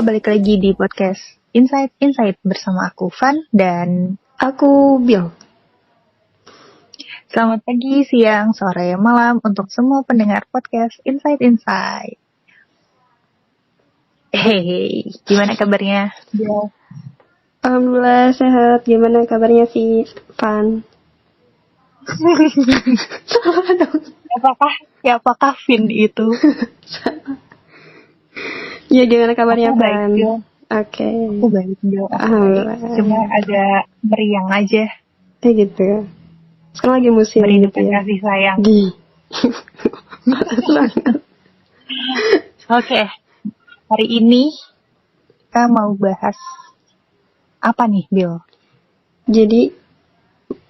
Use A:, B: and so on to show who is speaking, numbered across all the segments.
A: balik lagi di podcast Insight bersama aku Van dan aku Bill. Selamat pagi, siang, sore, malam untuk semua pendengar podcast Insight. Hey, gimana kabarnya Bill?
B: Alhamdulillah sehat. Gimana kabarnya si Van?
A: Salah dong. Apakah Vin itu?
B: Ya gimana kabarnya
A: Aku
B: Van?
A: baik,
B: Oke.
A: Aku baik Bill.
B: Alhamdulillah.
A: Cuma agak meriang aja.
B: Gitu. Sekarang lagi musim
A: Merindukan
B: gitu ya.
A: kasih sayang. Oke. Hari ini kita mau bahas apa nih, Bill?
B: Jadi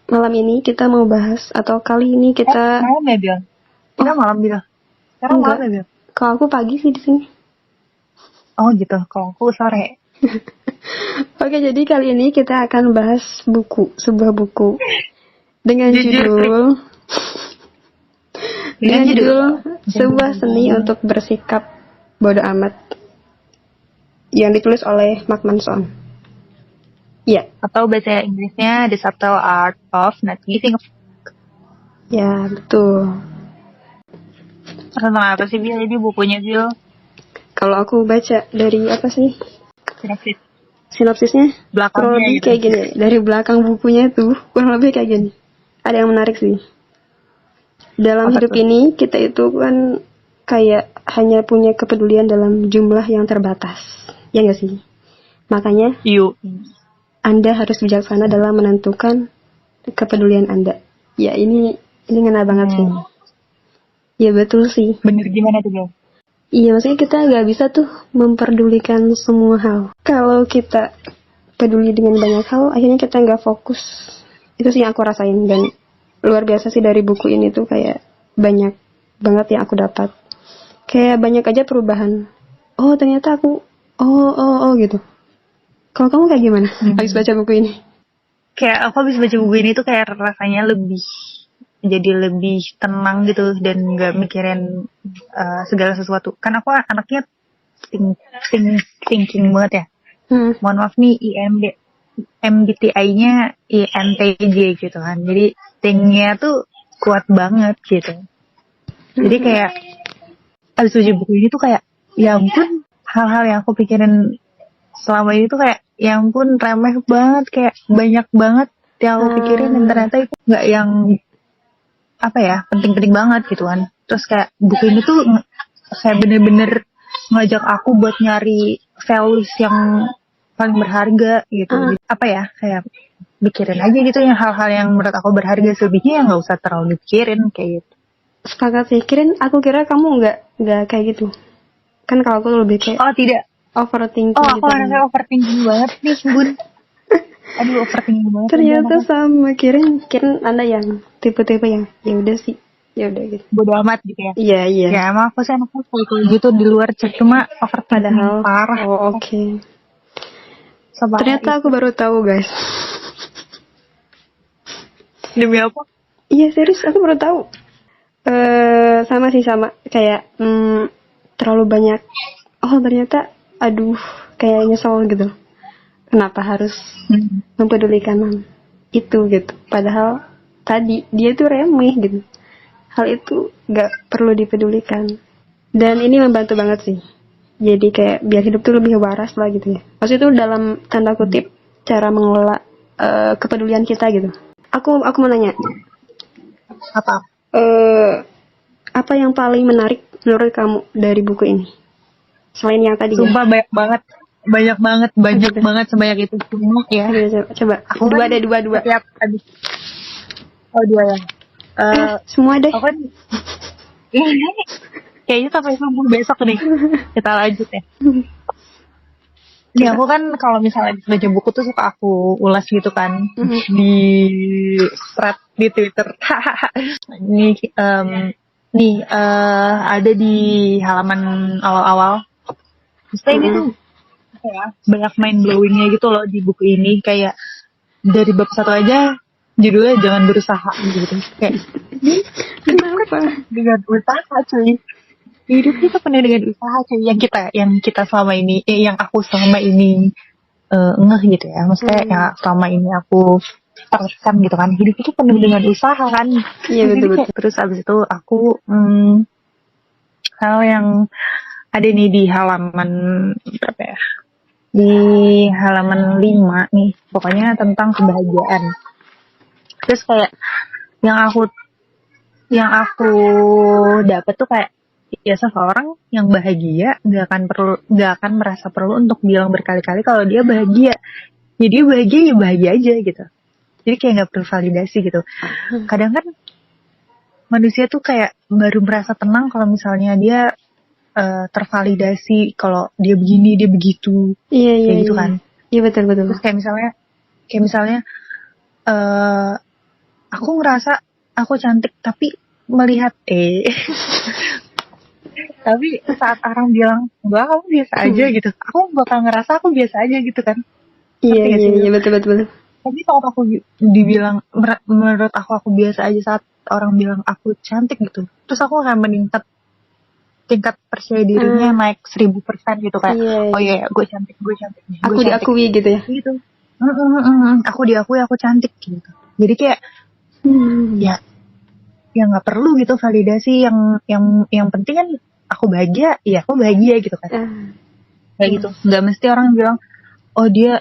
B: malam ini kita mau bahas atau kali ini kita
A: malam ya, Bill? Kita malam, Bill. Sekarang malam ya, Bill?
B: Kalau aku pagi sih di sini.
A: Oh gitu, kalau aku sore.
B: Oke, jadi kali ini kita akan bahas sebuah buku dengan judul Sebuah Seni untuk Bersikap Bodo Amat, yang ditulis oleh Mark Manson. Iya.
A: Atau bahasa Inggrisnya The Subtle Art of Not Giving a F***.
B: Ya, betul.
A: Tentang apa sih, Bill? Jadi bukunya, Bill?
B: Kalau aku baca dari apa sih? Sinopsisnya kurang lebih
A: gitu.
B: kayak gini. Dari belakang bukunya tuh kurang lebih kayak gini. Ada yang menarik sih. Dalam hidup ini kita itu kan kayak hanya punya kepedulian dalam jumlah yang terbatas. Ya nggak sih? Makanya Anda harus bijaksana dalam menentukan kepedulian Anda. Ya ini ngena banget sih. Ya betul sih.
A: Bener gimana tuh, Bill?
B: Iya, maksudnya kita nggak bisa tuh memperdulikan semua hal. Kalau kita peduli dengan banyak hal, akhirnya kita nggak fokus. Itu sih yang aku rasain, dan luar biasa sih dari buku ini tuh kayak banyak banget yang aku dapat. Kayak banyak aja perubahan. Oh ternyata aku, gitu. Kalau kamu kayak gimana habis baca buku ini?
A: Kayak aku habis baca buku ini tuh kayak rasanya jadi lebih tenang gitu dan nggak mikirin segala sesuatu. Kan aku anaknya thinking banget ya. Mohon maaf nih, MBTI-nya INTJ gitu kan. Jadi thinknya tuh kuat banget gitu. Jadi kayak abis baca buku ini tuh kayak ya ampun, hal-hal yang aku pikirin selama ini tuh kayak ya ampun remeh banget, kayak banyak banget yang aku pikirin dan ternyata itu nggak yang apa ya, penting-penting banget gitu kan. Terus kayak buku ini tuh kayak bener-bener ngajak aku buat nyari values yang paling berharga gitu. Apa ya, kayak mikirin aja gitu yang hal-hal yang menurut aku berharga, selebihnya ya nggak usah terlalu dipikirin kayak gitu.
B: Sepakat sih. Aku kira kamu nggak kayak gitu. Kan kalau aku lebih kayak
A: tidak
B: overthinking
A: gitu. Aku rasanya overthinking banget nih, Bun. Aduh, overthinking banget.
B: Ternyata sama, kirain Anda yang tipe-tipe yang ya udah sih, ya udah gitu.
A: Bodo amat gitu ya.
B: Iya.
A: Ya emang aku sih anaknya kayak gitu di luar, cuma overthinking parah.
B: Oh, oke. Ternyata aku baru tahu, guys.
A: Demi apa?
B: Iya, serius aku baru tahu. Sama kayak terlalu banyak. Oh, ternyata aduh, kayak nyesel gitu. Kenapa harus mempedulikan itu gitu? Padahal tadi dia tuh remeh gitu. Hal itu gak perlu dipedulikan. Dan ini membantu banget sih. Jadi kayak biar hidup tuh lebih waras lah gitu ya. Maksudnya itu dalam tanda kutip cara mengelola kepedulian kita gitu. Aku mau nanya.
A: Apa?
B: Apa yang paling menarik menurut kamu dari buku ini? Selain yang tadi.
A: Sumpah ya? banyak banget sebanyak itu semua ya.
B: Coba. Aku dua.
A: Setiap habis. Oh, dua ya.
B: Semua deh.
A: Aku kan kayaknya sampai subuh besok nih. Kita lanjut ya. Nih aku kan kalau misalnya baca buku tuh suka aku ulas gitu kan di thread di Twitter. Ada di halaman awal-awal. Terus ini tuh banyak mind blowingnya gitu loh di buku ini. Kayak dari bab 1 aja judulnya jangan berusaha gitu. Kayak
B: kenapa?
A: Dengan usaha cuy. Hidup kita penuh dengan usaha cuy, yang kita selama ini, yang aku selama ini ngeh gitu ya. Maksudnya yang selama ini aku teruskan gitu kan. Hidup itu penuh dengan usaha kan.
B: Iya betul.
A: Terus abis itu aku hal yang ada nih di halaman berapa ya? Di halaman 5 nih. Pokoknya tentang kebahagiaan. Terus kayak yang aku dapat tuh kayak ya seseorang yang bahagia nggak akan merasa perlu untuk bilang berkali-kali kalau dia bahagia. Ya dia bahagia aja gitu. Jadi kayak nggak perlu validasi gitu. Kadang kan manusia tuh kayak baru merasa tenang kalau misalnya dia tervalidasi kalau dia begini dia begitu.
B: Iya
A: gitu
B: iya.
A: Kan.
B: Iya betul.
A: Terus kayak misalnya aku ngerasa aku cantik tapi melihat tapi saat orang bilang enggak kamu biasa aja gitu, aku bakal ngerasa aku biasa aja gitu kan.
B: Iya betul.
A: Tapi saat aku dibilang menurut aku biasa aja, saat orang bilang aku cantik gitu, terus aku akan meningkat tingkat percaya dirinya naik 1000% gitu kayak oh iya gue cantik
B: aku diakui gitu ya
A: gitu. Aku diakui aku cantik gitu. Jadi kayak ya nggak perlu gitu validasi, yang penting kan aku bahagia, ya aku bahagia gitu kan. Kayak gitu, nggak mesti orang bilang oh dia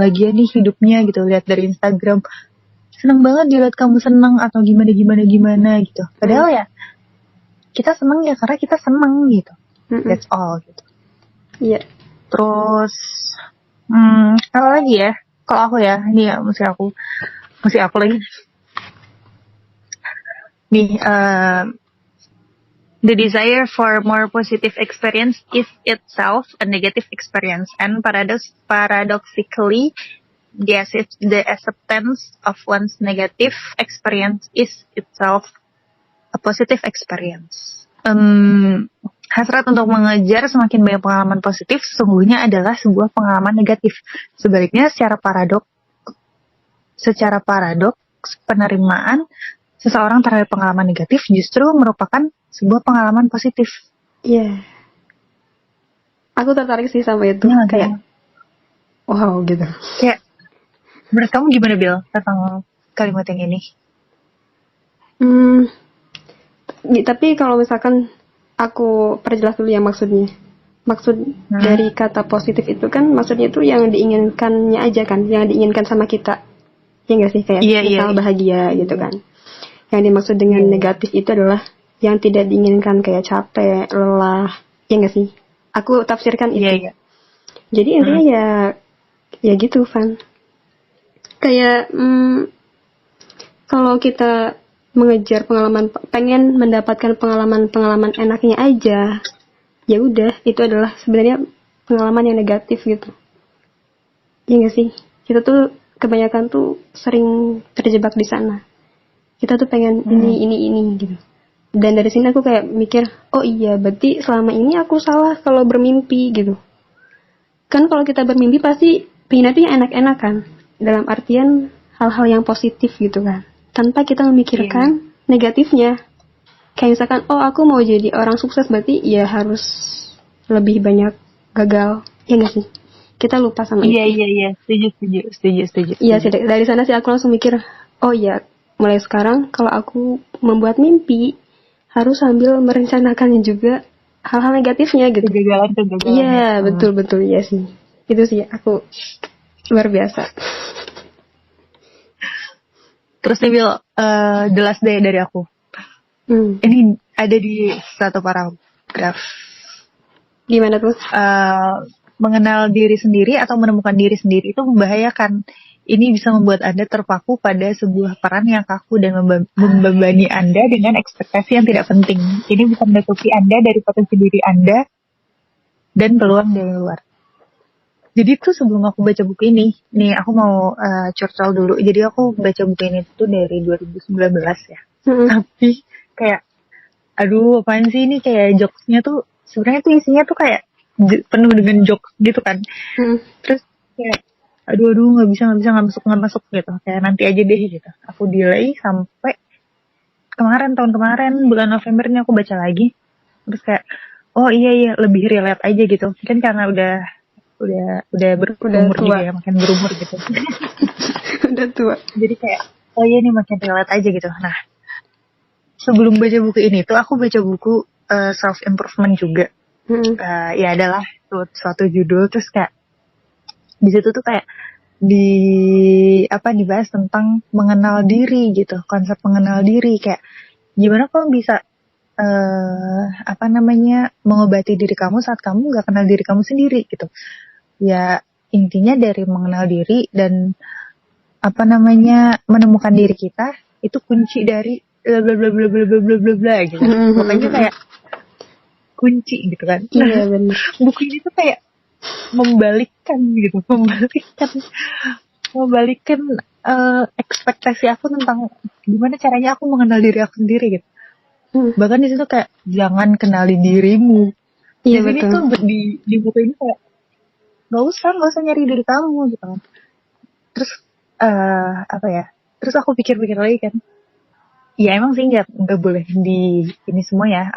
A: bahagia nih hidupnya gitu, lihat dari Instagram seneng banget dilihat kamu seneng atau gimana gitu. Padahal ya kita seneng ya karena kita seneng gitu. That's all gitu.
B: Iya.
A: Terus kalau lagi ya, kalau aku ya, ini ya mesti aku lagi. Nih, the desire for more positive experience is itself a negative experience, and paradoxically, the acceptance of one's negative experience is itself a positive experience. Hasrat untuk mengejar semakin banyak pengalaman positif sesungguhnya adalah sebuah pengalaman negatif. Sebaliknya, secara paradoks penerimaan seseorang terhadap pengalaman negatif justru merupakan sebuah pengalaman positif.
B: Iya. Aku tertarik sih sama itu.
A: Ya,
B: kayak wow gitu.
A: Kayak menurut kamu gimana Bill tentang kalimat yang ini?
B: Tapi kalau misalkan aku perjelas dulu ya maksudnya. Maksud dari kata positif itu kan maksudnya itu yang diinginkannya aja kan, yang diinginkan sama kita. Ya nggak sih, kayak misal bahagia gitu kan. Yang dimaksud dengan negatif itu adalah yang tidak diinginkan, kayak capek, lelah. Ya nggak sih? Aku tafsirkan itu.
A: Iya.
B: Jadi intinya ya gitu, Van. Kayak kalau kita mengejar pengalaman, pengen mendapatkan pengalaman enaknya aja, ya udah itu adalah sebenarnya pengalaman yang negatif gitu. Ya nggak sih? Kita tuh kebanyakan tuh sering terjebak di sana. Kita tuh pengen ini gitu. Dan dari sini aku kayak mikir, oh iya berarti selama ini aku salah kalau bermimpi gitu. Kan kalau kita bermimpi pasti pengennya tuh yang enak-enak kan, dalam artian hal-hal yang positif gitu kan, tanpa kita memikirkan negatifnya. Kayak misalkan, oh aku mau jadi orang sukses berarti ya harus lebih banyak gagal. Ya nggak sih? Kita lupa sama itu.
A: Iya, setuju.
B: Iya sih, dari sana sih aku langsung mikir, oh iya, mulai sekarang kalau aku membuat mimpi harus sambil merencanakannya juga hal-hal negatifnya gitu.
A: Kegagalan.
B: Iya, betul ya sih. Itu sih aku luar biasa.
A: Terus nih Bill, the last day dari aku. Ini ada di satu paragraf.
B: Gimana tuh?
A: Mengenal diri sendiri atau menemukan diri sendiri itu membahayakan. Ini bisa membuat Anda terpaku pada sebuah peran yang kaku dan membebani Anda dengan ekspektasi yang tidak penting. Ini bisa menutupi Anda dari potensi diri Anda dan peluang dari luar. Jadi tuh sebelum aku baca buku ini, nih aku mau curcol dulu. Jadi aku baca buku ini tuh dari 2019 ya. Tapi kayak, aduh apaan sih ini, kayak jokesnya tuh sebenarnya tuh isinya tuh kayak penuh dengan jokes gitu kan. Terus kayak aduh nggak masuk gitu, kayak nanti aja deh gitu. Aku delay sampai tahun kemarin bulan November ini aku baca lagi, terus kayak oh iya lebih relate aja gitu, mungkin karena udah berumur
B: tua.
A: juga ya, makin berumur gitu.
B: Udah tua.
A: Jadi kayak oh iya nih makin relate aja gitu. Nah sebelum baca buku ini tuh aku baca buku self improvement juga. Ya adalah suatu judul, terus kayak di situ tuh kayak dibahas tentang mengenal diri gitu, konsep mengenal diri, kayak gimana kamu bisa mengobati diri kamu saat kamu nggak kenal diri kamu sendiri gitu. Ya intinya dari mengenal diri dan menemukan diri kita itu kunci dari bla bla bla bla bla bla bla bla gitu. Pokoknya kayak kunci gitu kan.
B: Iya benar.
A: Buku ini tuh kayak membalikkan ekspektasi aku tentang gimana caranya aku mengenal diri aku sendiri gitu. Bahkan di situ kayak jangan kenali dirimu.
B: Iya
A: Jadi
B: betul.
A: tuh di buku ini kayak nggak usah nyari diri kamu gitu kan. Terus terus aku pikir-pikir lagi kan. Ya emang sih nggak boleh di ini semua ya,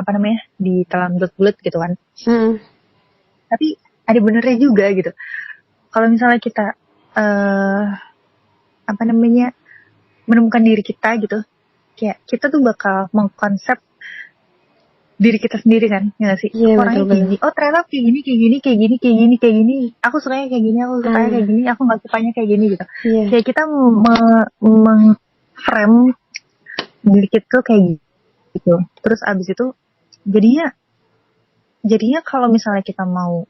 A: ditelan bulat-bulat gitu kan. Tapi ada benernya juga gitu. Kalau misalnya kita menemukan diri kita gitu, kayak kita tuh bakal mengkonsep diri kita sendiri kan, ya gak sih?
B: Iya,
A: Orangnya
B: betul,
A: kayak gini, oh ternyata kayak gini, aku sukanya kayak gini, aku sukanya kayak gini, aku nggak sukanya kayak gini gitu. Kayak kita meng-frame diri kita tuh kayak gitu. Terus abis itu jadinya kalau misalnya kita mau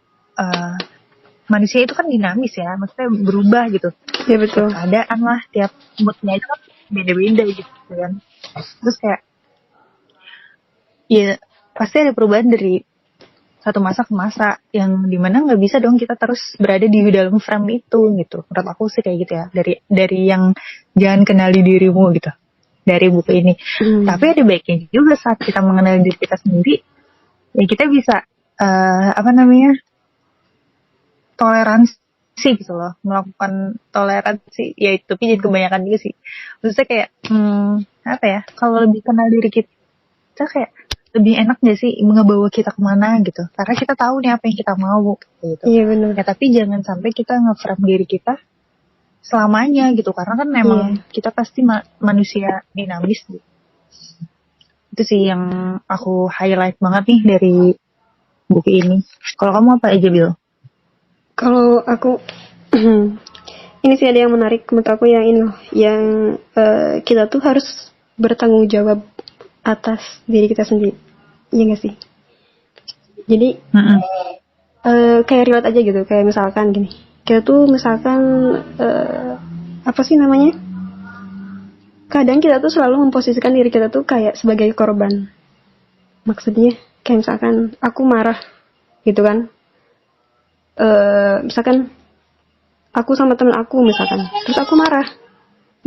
A: manusia itu kan dinamis ya, maksudnya berubah gitu.
B: Iya betul.
A: Tiap keadaan lah, tiap moodnya itu kan beda-beda gitu kan. Terus kayak ya pasti ada perubahan dari satu masa ke masa, yang dimana nggak bisa dong kita terus berada di dalam frame itu gitu. Menurut aku sih kayak gitu ya, dari yang jangan kenali dirimu gitu, dari buku ini. Tapi ada baiknya juga saat kita mengenal diri kita sendiri, ya kita bisa toleransi gitu loh, melakukan toleransi ya, itu tapi jangan kebanyakan juga sih. Maksudnya kayak kalau lebih kenal diri kita kayak lebih enak gak sih ngebawa kita kemana gitu, karena kita tahu nih apa yang kita mau gitu.
B: Iya benar.
A: Ya tapi jangan sampai kita nge-frame diri kita selamanya gitu, karena kan memang kita pasti manusia dinamis gitu. Itu sih yang aku highlight banget nih dari buku ini. Kalau kamu apa aja, Bil?
B: Kalau aku ini sih ada yang menarik menurut aku, yang ini loh, yang kita tuh harus bertanggung jawab atas diri kita sendiri. Iya gak sih? Jadi kayak relate aja gitu, kayak misalkan gini, kita tuh misalkan kadang kita tuh selalu memposisikan diri kita tuh kayak sebagai korban. Maksudnya kayak misalkan aku marah gitu kan, misalkan aku sama temen aku misalkan, terus aku marah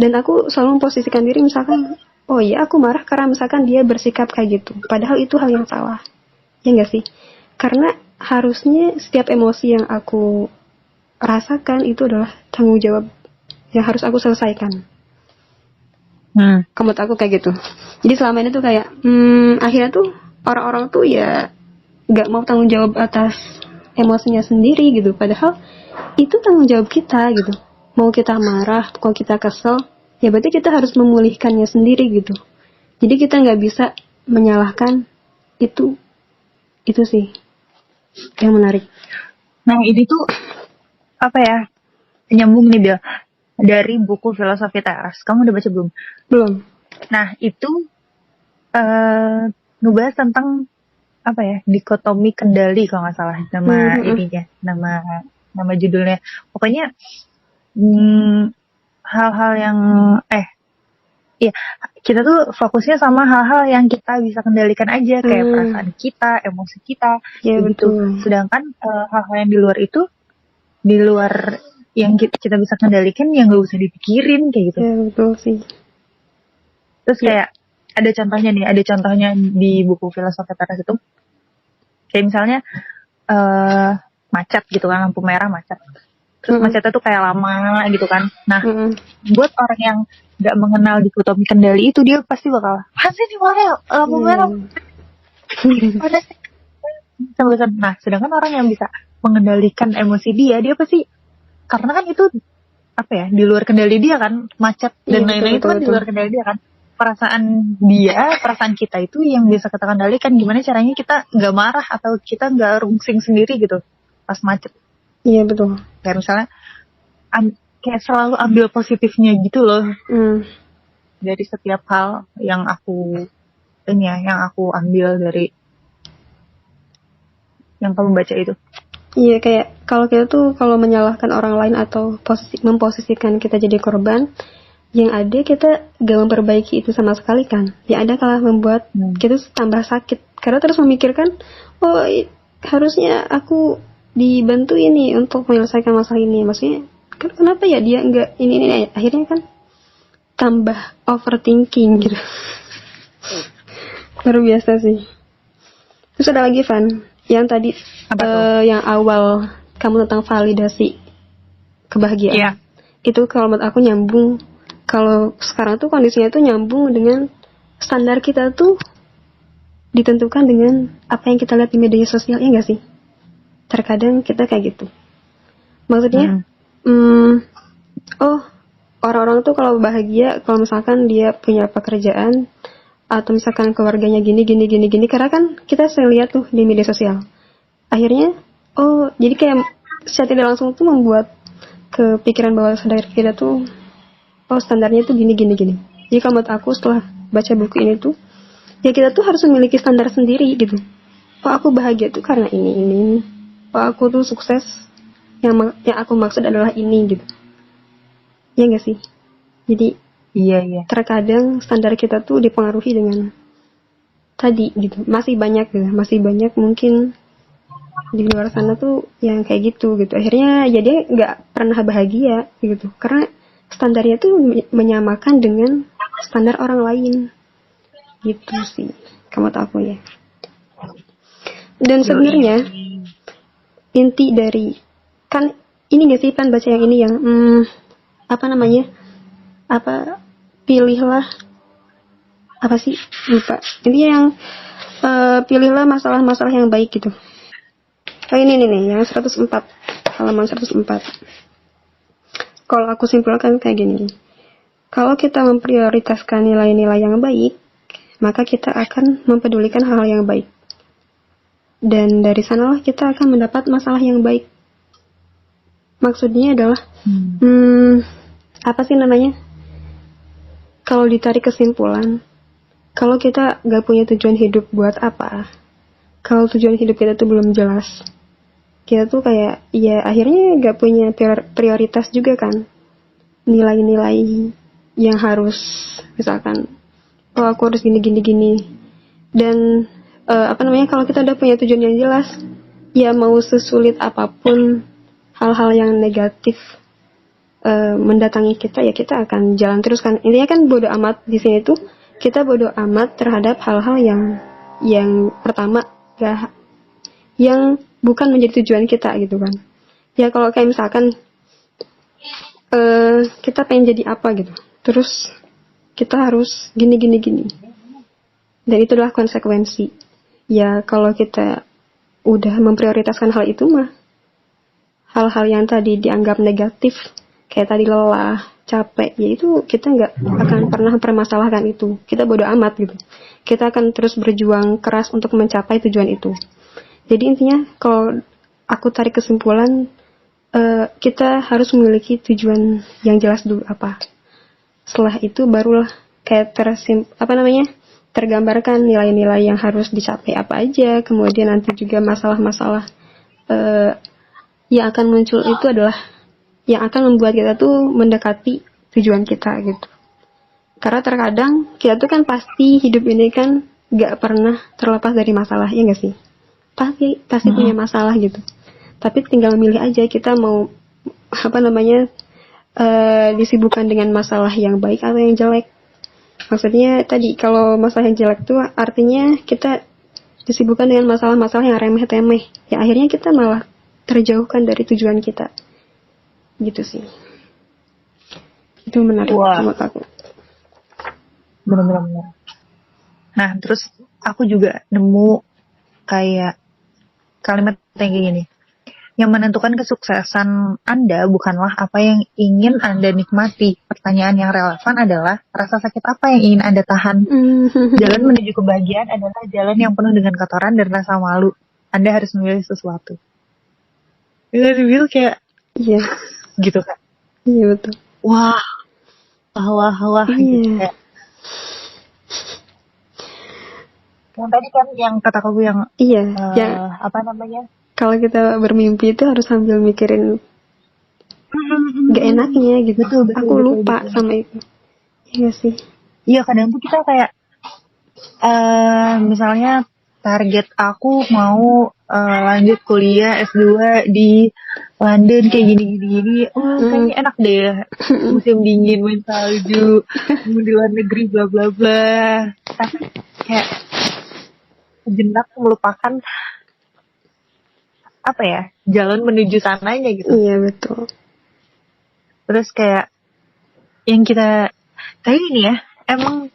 B: dan aku selalu memposisikan diri misalkan, oh iya aku marah karena misalkan dia bersikap kayak gitu, padahal itu hal yang salah. Ya gak sih? Karena harusnya setiap emosi yang aku rasakan itu adalah tanggung jawab yang harus aku selesaikan. Menurut aku kayak gitu. Jadi selama ini tuh kayak akhirnya tuh orang-orang tuh ya gak mau tanggung jawab atas emosinya sendiri gitu, padahal itu tanggung jawab kita gitu. Mau kita marah, mau kita kesel, ya berarti kita harus memulihkannya sendiri gitu. Jadi kita gak bisa menyalahkan itu sih yang menarik.
A: Nah ini tuh nyambung nih, Bil, dari buku Filosofi Teras. Kamu udah baca belum?
B: Belum.
A: Nah itu ngebahas tentang dikotomi kendali kalau nggak salah nama ininya, nama judulnya. Pokoknya hal-hal yang kita tuh fokusnya sama hal-hal yang kita bisa kendalikan aja, kayak perasaan kita, emosi kita, gitu. Sedangkan hal-hal yang di luar itu, di luar yang kita bisa kendalikan, yang nggak usah dipikirin kayak gitu.
B: Ya betul sih.
A: Terus kayak ada contohnya di buku Filosofi Teras itu, kayak misalnya macet gitu kan, lampu merah macet. Terus macetnya tuh kayak lama gitu kan. Nah, buat orang yang nggak mengenal dikotomi kendali itu, dia pasti bakal pasti nih lampu merah. Nah, sedangkan orang yang bisa mengendalikan emosi dia pasti, karena kan itu apa ya, di luar kendali dia kan, macet dan lain-lain itu kan di luar kendali dia kan. Perasaan kita itu yang bisa kita kendalikan. Gimana caranya kita nggak marah atau kita nggak rungsing sendiri gitu pas macet.
B: Iya betul.
A: Kayak misalnya kayak selalu ambil positifnya gitu loh dari setiap hal yang aku ambil dari yang kamu baca itu.
B: Iya, kayak kalau kita tuh kalau menyalahkan orang lain atau memposisikan kita jadi korban, yang ada kita gak memperbaiki itu sama sekali kan. Yang ada malah membuat kita tambah sakit karena terus memikirkan, oh harusnya aku dibantu ini untuk menyelesaikan masalah ini. Maksudnya kenapa ya dia nggak ini akhirnya kan tambah overthinking gitu. Luar biasa sih. Terus ada lagi Van, yang tadi yang awal kamu tentang validasi kebahagiaan.
A: Iya.
B: Itu kalau menurut aku nyambung. Kalau sekarang tuh kondisinya tuh nyambung dengan standar kita tuh ditentukan dengan apa yang kita lihat di media sosial, ya nggak sih? Terkadang kita kayak gitu. Maksudnya, orang-orang tuh kalau bahagia, kalau misalkan dia punya pekerjaan atau misalkan keluarganya gini, karena kan kita sering lihat tuh di media sosial. Akhirnya, jadi kayak secara tidak langsung tuh membuat kepikiran bahwa sadar kita tuh standarnya tuh gini. Jadi kalau menurut aku setelah baca buku ini tuh, ya kita tuh harus memiliki standar sendiri gitu. Aku bahagia tuh karena ini. Aku tuh sukses, yang aku maksud adalah ini gitu. Ya nggak sih? Jadi
A: iya.
B: Terkadang standar kita tuh dipengaruhi dengan tadi gitu. Masih banyak mungkin di luar sana tuh yang kayak gitu. Akhirnya ya dia nggak pernah bahagia gitu. Karena standarnya tuh menyamakan dengan standar orang lain. Gitu sih. Kamu tahu aku ya. Dan sebenarnya inti dari kan ini nggak sih Pan baca yang ini yang pilihlah apa sih lupa ini yang pilihlah masalah-masalah yang baik gitu. Ini nih yang 104 halaman 104. Kalau aku simpulkan kayak gini, kalau kita memprioritaskan nilai-nilai yang baik, maka kita akan mempedulikan hal-hal yang baik. Dan dari sanalah kita akan mendapat masalah yang baik. Maksudnya adalah, apa sih namanya? Kalau ditarik kesimpulan, kalau kita gak punya tujuan hidup buat apa, kalau tujuan hidup kita tuh belum jelas, kita tuh kayak, ya akhirnya gak punya prioritas juga kan. Nilai-nilai yang harus, misalkan, aku harus gini. Dan, kalau kita udah punya tujuan yang jelas, ya mau sesulit apapun hal-hal yang negatif mendatangi kita, ya kita akan jalan terus kan. Intinya kan bodo amat di sini tuh, kita bodo amat terhadap hal-hal yang pertama yang bukan menjadi tujuan kita gitu kan. Ya kalau kayak misalkan kita pengen jadi apa gitu, terus kita harus gini. Dan itu adalah konsekuensi. Ya kalau kita udah memprioritaskan hal itu mah, hal-hal yang tadi dianggap negatif, kayak tadi lelah, capek, ya itu kita nggak akan pernah mempermasalahkan itu. Kita bodo amat gitu. Kita akan terus berjuang keras untuk mencapai tujuan itu. Jadi intinya kalau aku tarik kesimpulan, kita harus memiliki tujuan yang jelas dulu apa. Setelah itu barulah kayak tergambarkan nilai-nilai yang harus dicapai apa aja. Kemudian nanti juga masalah-masalah yang akan muncul itu adalah yang akan membuat kita tuh mendekati tujuan kita gitu. Karena terkadang kita tuh kan pasti hidup ini kan gak pernah terlepas dari masalah, ya gak sih? Pasti punya masalah gitu. Tapi tinggal milih aja kita mau disibukkan dengan masalah yang baik atau yang jelek. Maksudnya tadi kalau masalah yang jelek tuh artinya kita disibukkan dengan masalah-masalah yang remeh-temeh. Ya akhirnya kita malah terjauhkan dari tujuan kita. Gitu sih. Itu menarik menurut aku.
A: Bener-bener. Nah, terus aku juga nemu kayak kalimat yang kayak gini. Yang menentukan kesuksesan Anda bukanlah apa yang ingin Anda nikmati. Pertanyaan yang relevan adalah rasa sakit apa yang ingin Anda tahan. Jalan menuju kebahagiaan adalah jalan yang penuh dengan kotoran dan rasa malu. Anda harus memilih sesuatu. Itu kayak
B: Iya,
A: gitu kan.
B: iya betul.
A: Wah, wah gitu
B: Iya,
A: kayak. Yang tadi kan yang kata-kata yang
B: iya. Yang
A: apa namanya?
B: kalau kita bermimpi itu harus sambil mikirin gak enaknya gitu.
A: Betul,
B: Aku lupa sama itu. Iya sih.
A: Iya, kadang tuh kita kayak misalnya target aku mau lanjut kuliah S2 di London kayak gini. Kayaknya enak deh. Musim dingin, main salju, di luar negeri bla bla bla. Tapi kayak sejenak melupakan apa ya, jalan menuju sananya gitu.
B: Iya betul.
A: Terus kayak yang kita kayak ini ya, emang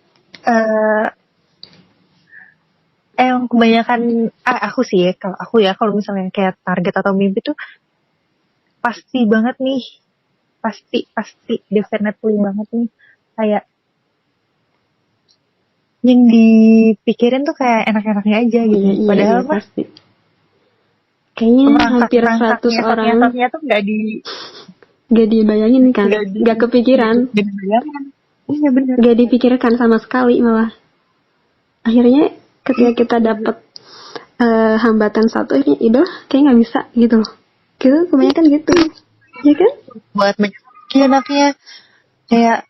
A: kebanyakan aku sih ya, kalau misalnya kayak target atau mimpi tuh pasti banget nih, pasti definitely banget nih, kayak yang dipikirin tuh kayak enak-enaknya aja gitu.
B: Iya,
A: Padahal
B: iya,
A: mah
B: pasti. Kayaknya hampir 100 orang
A: tuh
B: gak dibayangin kan, gak kepikiran,
A: iya benar,
B: gak dipikirkan sama sekali malah. Akhirnya ketika kita dapet hambatan satu, akhirnya idoh kayak nggak bisa gitu loh. Gitu kebanyakan gitu, ya kan?
A: Buat anaknya kayak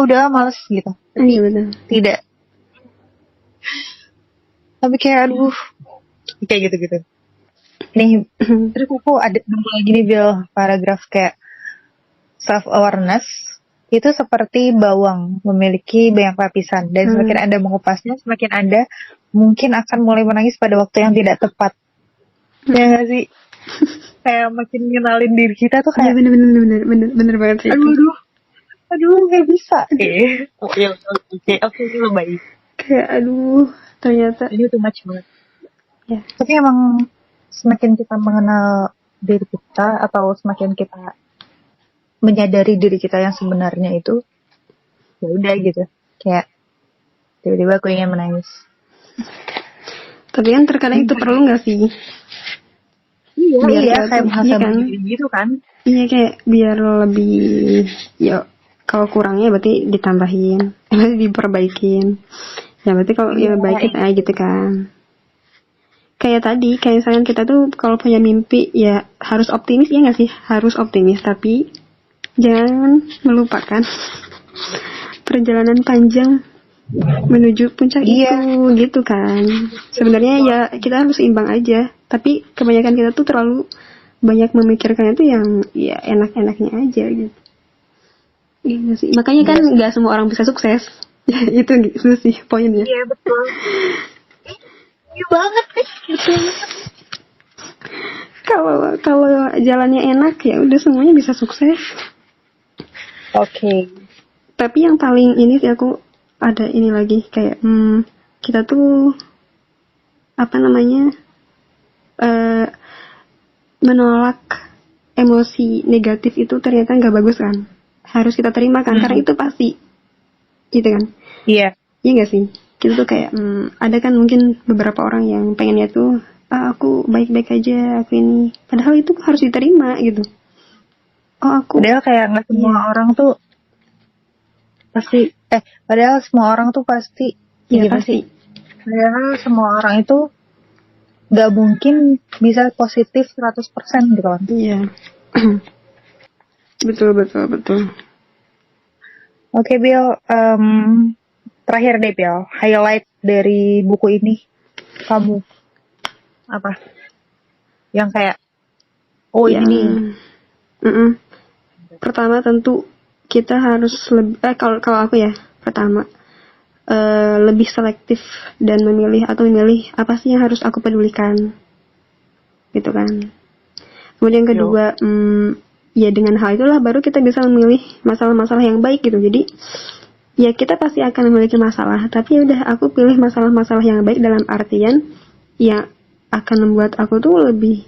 A: udah males gitu.
B: Iya betul.
A: Tidak. Tapi kayak aduh, kayak gitu. Nih, terus aku ada nemu lagi nih Bill, paragraf kayak self awareness itu seperti bawang memiliki banyak lapisan dan semakin Anda mengupasnya, semakin Anda mungkin akan mulai menangis pada waktu yang tidak tepat. Ya nggak sih? Kayak makin ngenalin diri kita tuh kayak
B: bener banget sih.
A: Aduh nggak bisa. Oke itu baik.
B: Kayak aduh ternyata
A: ini too much banget.
B: Ya.
A: Tapi emang semakin kita mengenal diri kita atau semakin kita menyadari diri kita yang sebenarnya itu, ya udah gitu, kayak tiba-tiba aku ingin menangis.
B: Tapi kan terkadang itu perlu nggak sih?
A: Iya kayak menghasami gitu kan.
B: Iya kayak biar lebih, ya kalau kurangnya berarti ditambahin, berarti diperbaikin. Ya berarti kalau ya baikin aja gitu kan. Kayak tadi, kayak misalkan kita tuh kalau punya mimpi ya harus optimis, ya nggak sih? Harus optimis, tapi jangan melupakan perjalanan panjang menuju puncak itu, gitu kan. Sebenarnya ya kita harus imbang aja, tapi kebanyakan kita tuh terlalu banyak memikirkan itu yang ya enak-enaknya aja gitu. Gitu sih. Makanya kan nggak semua orang bisa sukses. itu sih poinnya.
A: Iya betul. Iya banget gitu.
B: Kalau jalannya enak ya udah semuanya bisa sukses.
A: Oke.
B: Tapi yang paling ini sih aku ada ini lagi kayak kita tuh apa namanya menolak emosi negatif itu ternyata nggak bagus kan, harus kita terima kan, karena itu pasti gitu kan. Iya nggak sih, kita tuh kayak ada kan mungkin beberapa orang yang pengennya tuh aku baik-baik aja, aku ini, padahal itu harus diterima gitu. Padahal kayak nggak semua orang tuh pasti padahal semua orang tuh pasti pasti. Padahal semua orang itu gak mungkin bisa positif 100% gitu kan. Iya. betul. Oke Bill, terakhir deh Bill, highlight dari buku ini kamu apa? Yang kayak ini. Pertama tentu kita harus lebih kalau aku ya, pertama lebih selektif dan memilih apa sih yang harus aku pedulikan gitu kan. Kemudian kedua ya dengan hal itulah baru kita bisa memilih masalah-masalah yang baik gitu. Jadi ya kita pasti akan memiliki masalah, tapi udah aku pilih masalah-masalah yang baik dalam artian yang akan membuat aku tuh lebih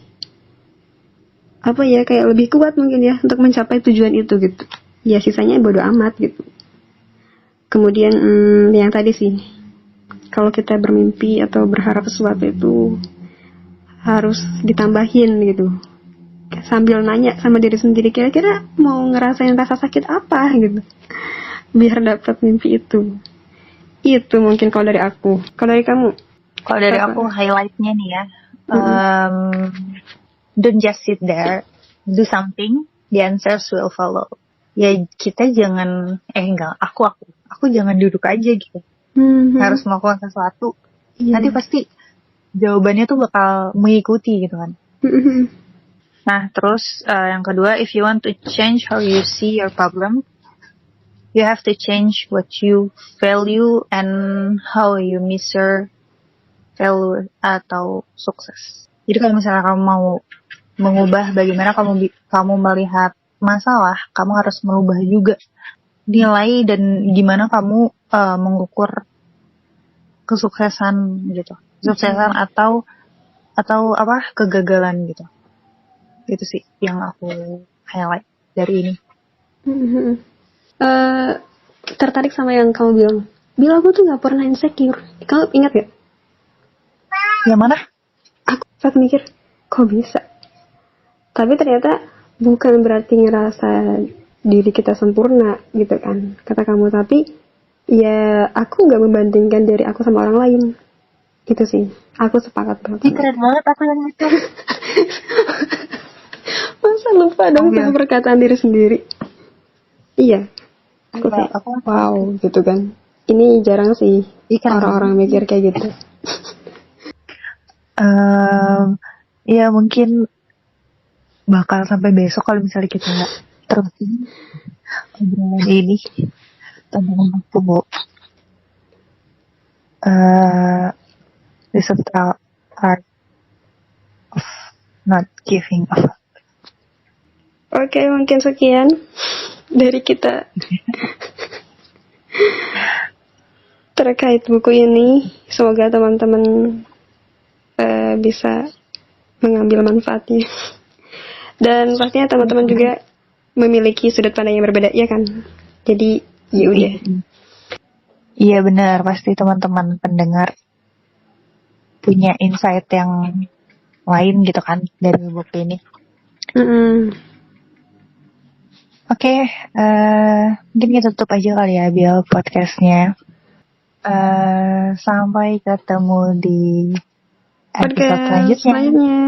B: apa ya, kayak lebih kuat mungkin ya untuk mencapai tujuan itu gitu. Ya sisanya bodo amat gitu. Kemudian yang tadi sih, kalau kita bermimpi atau berharap sesuatu itu harus ditambahin gitu, sambil nanya sama diri sendiri, kira-kira mau ngerasain rasa sakit apa gitu biar dapat mimpi itu. Itu mungkin kalau dari aku. Kalau dari kamu?
A: Kalau dari aku highlightnya nih ya, don't just sit there, do something, the answers will follow. Ya kita jangan, aku jangan duduk aja gitu. Harus melakukan sesuatu. Nanti pasti jawabannya tuh bakal mengikuti gitu kan. Nah terus yang kedua, if you want to change how you see your problem, you have to change what you value and how you measure failure atau sukses. Jadi kalau misalnya kamu mau mengubah bagaimana kamu melihat masalah, kamu harus merubah juga nilai dan gimana kamu mengukur kesuksesan gitu, kesuksesan atau apa kegagalan gitu. Itu sih yang aku highlight dari ini.
B: Tertarik sama yang kamu bilang aku tuh nggak pernah insecure. Kamu ingat gak?
A: Yang mana?
B: Aku saat mikir kok bisa, tapi ternyata bukan berarti ngerasa diri kita sempurna gitu kan kata kamu, tapi ya aku nggak membandingkan diri aku sama orang lain. Itu sih aku sepakat banget.
A: Ini keren banget aku yang itu.
B: Masa lupa dong sama perkataan diri sendiri. Iya. Aku kayak wow gitu kan. Ini jarang sih orang-orang mikir kayak gitu.
A: Ya mungkin bakal sampai besok kalau misalnya kita nggak terusin obrolan ini tentang aku the subtle art of not giving up.
B: Oke, mungkin sekian dari kita terkait buku ini. Semoga teman-teman bisa mengambil manfaatnya. Dan pastinya teman-teman juga memiliki sudut pandang yang berbeda, ya kan? Jadi, ya udah.
A: Iya benar, pasti teman-teman pendengar punya insight yang lain gitu kan dari buku ini. Oke, mungkin kita tutup aja kali ya Bill podcastnya. Sampai ketemu di episode selanjutnya.